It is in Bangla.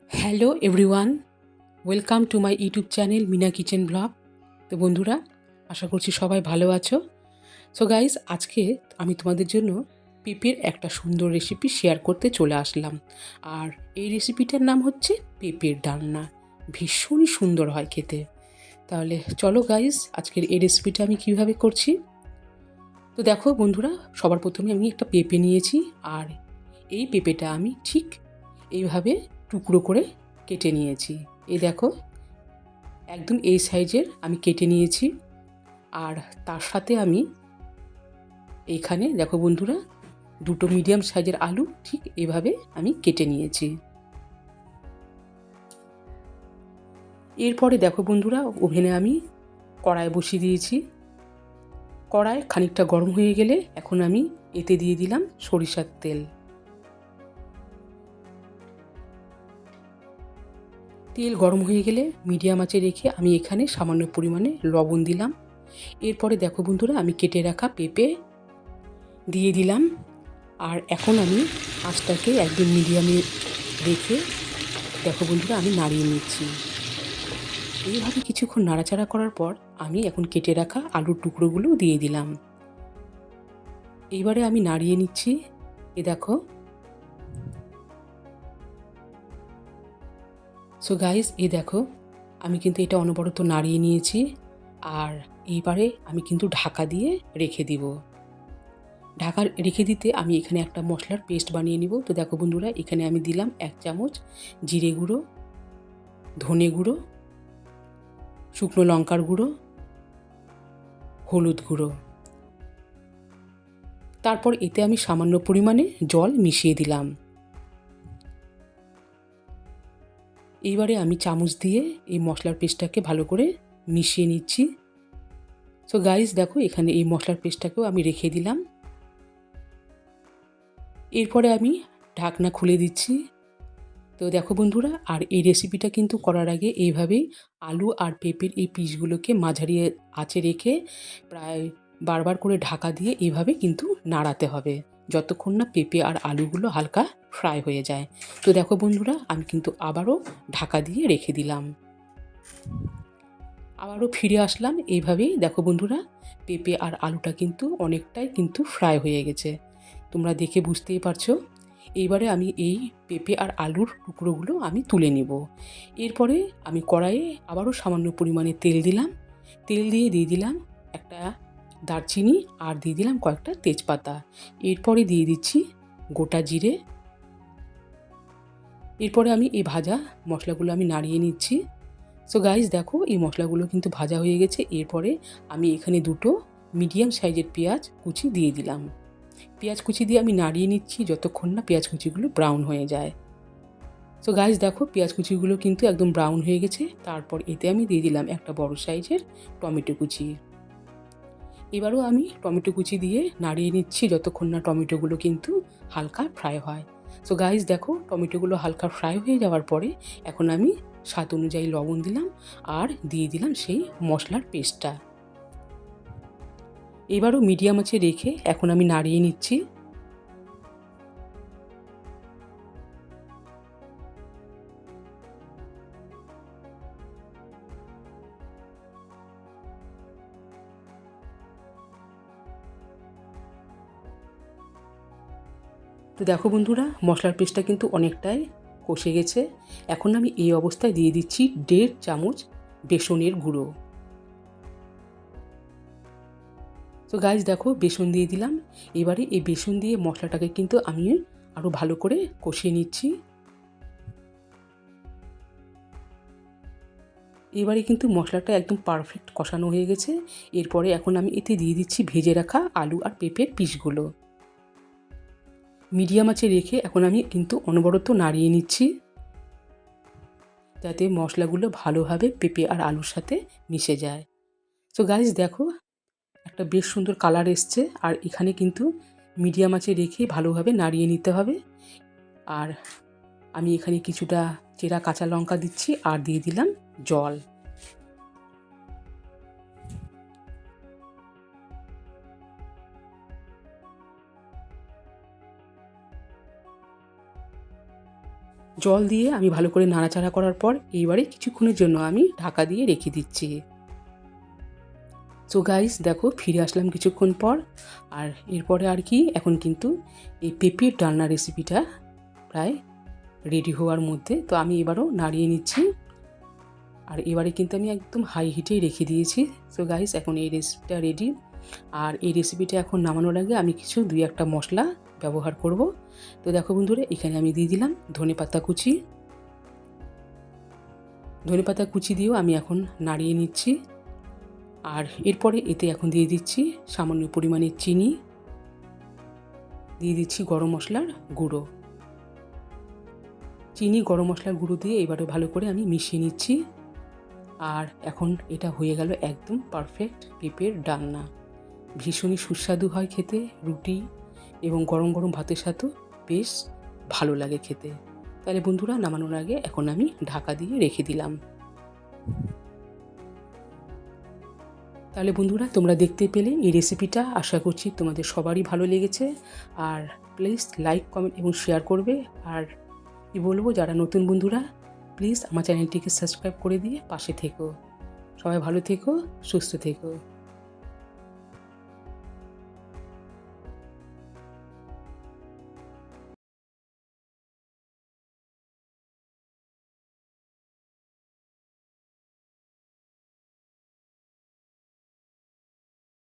Hello everyone, welcome to my YouTube channel Mina kitchen blog. তো বন্ধুরা, আশা করছি সবাই ভালো আছো। সো গাইস, আজকে আমি তোমাদের জন্য পেঁপের একটা সুন্দর রেসিপি শেয়ার করতে চলে আসলাম। আর এই রেসিপিটার নাম হচ্ছে পেঁপের ডালনা। ভীষণই সুন্দর হয় খেতে। তাহলে চলো গাইস, আজকের এই রেসিপিটা আমি কিভাবে করছি। তো দেখো বন্ধুরা, সবার প্রথমে আমি একটা পেঁপে নিয়েছি। আর এই পেঁপেটা আমি ঠিক এইভাবে টুকরো করে কেটে নিয়েছি। এই দেখো, একদম এই সাইজের আমি কেটে নিয়েছি। আর তার সাথে আমি এইখানে দেখো বন্ধুরা, দুটো মিডিয়াম সাইজের আলু ঠিক এভাবে আমি কেটে নিয়েছি। এরপরে দেখো বন্ধুরা, ওভেনে আমি কড়াই বসিয়ে দিয়েছি। কড়াই খানিকটা গরম হয়ে গেলে এখন আমি এতে দিয়ে দিলাম সরিষার তেল। তেল গরম হয়ে গেলে মিডিয়াম আঁচে রেখে আমি এখানে সামান্য পরিমাণে লবণ দিলাম। এরপরে দেখো বন্ধুরা, আমি কেটে রাখা পেঁপে দিয়ে দিলাম। আর এখন আমি আঁচটাকে একদম মিডিয়ামে রেখে দেখো বন্ধুরা, আমি নাড়িয়ে নিচ্ছি। এইভাবে কিছুক্ষণ নাড়াচাড়া করার পর আমি এখন কেটে রাখা আলুর টুকরোগুলো দিয়ে দিলাম। এইবারে আমি নাড়িয়ে নিচ্ছি। এ দেখো, সো গাইস, এই দেখো, আমি কিন্তু এটা অনবরত নাড়িয়ে নিয়েছি। আর এইবারে আমি কিন্তু ঢাকা দিয়ে রেখে দিব। ঢাকা রেখে দিতে আমি এখানে একটা মশলার পেস্ট বানিয়ে নিব। তো দেখো বন্ধুরা, এখানে আমি দিলাম 1 চামচ জিরে গুঁড়ো, ধনে গুঁড়ো, শুকনো লঙ্কার গুঁড়ো, হলুদ গুঁড়ো। তারপর এতে আমি সামান্য পরিমাণে জল মিশিয়ে দিলাম। এইবারে আমি চামচ দিয়ে এই মশলার পেস্টটাকে ভালো করে মিশিয়ে নিচ্ছি। সো গাইস দেখো, এখানে এই মশলার পেস্টটাকেও আমি রেখে দিলাম। এরপরে আমি ঢাকনা খুলে দিচ্ছি। তো দেখো বন্ধুরা, আর এই রেসিপিটা কিন্তু করার আগে এইভাবেই আলু আর পেঁপের এই পিসগুলোকে মাঝারি আঁচে রেখে প্রায় বারবার করে ঢাকা দিয়ে এইভাবে কিন্তু নাড়াতে হবে, যতক্ষণ না পেঁপে আর আলুগুলো হালকা ফ্রাই হয়ে যায়। তো দেখো বন্ধুরা, আমি কিন্তু আবারও ঢাকা দিয়ে রেখে দিলাম। আবারও ফিরে আসলাম। এইভাবেই দেখো বন্ধুরা, পেঁপে আর আলুটা কিন্তু অনেকটাই কিন্তু ফ্রাই হয়ে গেছে, তোমরা দেখে বুঝতেই পারছো। এইবারে আমি এই পেঁপে আর আলুর টুকরোগুলো আমি তুলে নেব। এরপরে আমি কড়াইয়ে আবারও সামান্য পরিমাণে তেল দিলাম। তেল দিয়ে দিলাম একটা দারচিনি, আর দিয়ে দিলাম কয়েকটা তেজপাতা। এরপরে দিয়ে দিচ্ছি গোটা জিরে। এরপরে আমি এই ভাজা মশলাগুলো আমি নাড়িয়ে নিচ্ছি। সো গাইস দেখো, এই মশলাগুলো কিন্তু ভাজা হয়ে গেছে। এরপরে আমি এখানে দুটো মিডিয়াম সাইজের পেঁয়াজ কুচি দিয়ে দিলাম। পেঁয়াজ কুচি দিয়ে আমি নাড়িয়ে নিচ্ছি যতক্ষণ না পেঁয়াজ কুচিগুলো ব্রাউন হয়ে যায়। সো গাইস দেখো, পেঁয়াজ কুচিগুলো কিন্তু একদম ব্রাউন হয়ে গেছে। তারপর এতে আমি দিয়ে দিলাম একটা বড় সাইজের টমেটো কুচি। এবারও আমি টমেটো কুচি দিয়ে নাড়িয়ে নিচ্ছি যতক্ষণ না টমেটোগুলো কিন্তু হালকা ফ্রাই হয়। সো গাইস দেখো, টমেটোগুলো হালকা ফ্রাই হয়ে যাওয়ার পরে এখন আমি স্বাদ অনুযায়ী লবণ দিলাম আর দিয়ে দিলাম সেই মশলার পেস্টটা। এবারও মিডিয়াম আঁচে রেখে এখন আমি নাড়িয়ে নিচ্ছি। তো দেখো বন্ধুরা, মশলার পেস্টটা কিন্তু অনেকটাই কষে গেছে। এখন আমি এই অবস্থায় দিয়ে দিচ্ছি 1.5 চামচ বেসনের গুঁড়ো। তো গাইস দেখো, বেসন দিয়ে দিলাম। এবারে এই বেসন দিয়ে মশলাটাকে কিন্তু আমি আরও ভালো করে কষিয়ে নিচ্ছি। এবারে কিন্তু মশলাটা একদম পারফেক্ট কষানো হয়ে গেছে। এরপরে এখন আমি এতে দিয়ে দিচ্ছি ভেজে রাখা আলু আর পেঁপের পিসগুলো। মিডিয়াম আঁচে রেখে এখন আমি কিন্তু অনবরত নাড়িয়ে নিচ্ছি, যাতে মশলাগুলো ভালোভাবে পেঁপে আর আলুর সাথে মিশে যায়। তো গাইস দেখো, একটা বেশ সুন্দর কালার এসছে। আর এখানে কিন্তু মিডিয়াম আঁচে রেখে ভালোভাবে নাড়িয়ে নিতে হবে। আর আমি এখানে কিছুটা চেরা কাঁচা লঙ্কা দিচ্ছি আর দিয়ে দিলাম জল। জল দিয়ে আমি ভালো করে নাড়াচাড়া করার পর এইবারে কিছুক্ষণের জন্য আমি ঢাকা দিয়ে রেখে দিচ্ছি। সো গাইস দেখো ফিরে আসলাম কিছুক্ষণ পর। আর এরপরে আর কি, এখন কিন্তু এই পেঁপের ডালনা রেসিপিটা প্রায় রেডি হওয়ার মধ্যে। তো আমি এবারও নাড়িয়ে নিচ্ছি। আর এবারে কিন্তু আমি একদম হাই হিটেই রেখে দিয়েছি। সো গাইস এখন এই রেসিপিটা রেডি। আর এই রেসিপিটা এখন নামানোর আগে আমি কিছু 2-1টা মশলা ব্যবহার করব। তো দেখো বন্ধুরা, এখানে আমি দিয়ে দিলাম ধনেপাতা কুচি। ধনেপাতা কুচি দিয়েও আমি এখন নাড়িয়ে নিচ্ছি। আর এরপরে এতে এখন দিয়ে দিচ্ছি সামান্য পরিমাণে চিনি, দিয়ে দিচ্ছি গরম মশলার গুঁড়ো। চিনি গরম মশলার গুঁড়ো দিয়ে এবারে ভালো করে আমি মিশিয়ে নিচ্ছি। আর এখন এটা হয়ে গেল একদম পারফেক্ট পেঁপের ডালনা। ভীষণই সুস্বাদু হয় খেতে, রুটি এবং গরম গরম ভাতের সাথেও বেশ ভালো লাগে খেতে। তাহলে বন্ধুরা, নামানোর আগে এখন আমি ঢাকা দিয়ে রেখে দিলাম। তাহলে বন্ধুরা, তোমরা দেখতে পেলে এই রেসিপিটা, আশা করছি তোমাদের সবারই ভালো লেগেছে। আর প্লিজ লাইক, কমেন্ট এবং শেয়ার করবে। আর কি বলবো, যারা নতুন বন্ধুরা প্লিজ আমার চ্যানেলটিকে সাবস্ক্রাইব করে দিয়ে পাশে থেকো। সবাই ভালো থেকো, সুস্থ থেকো।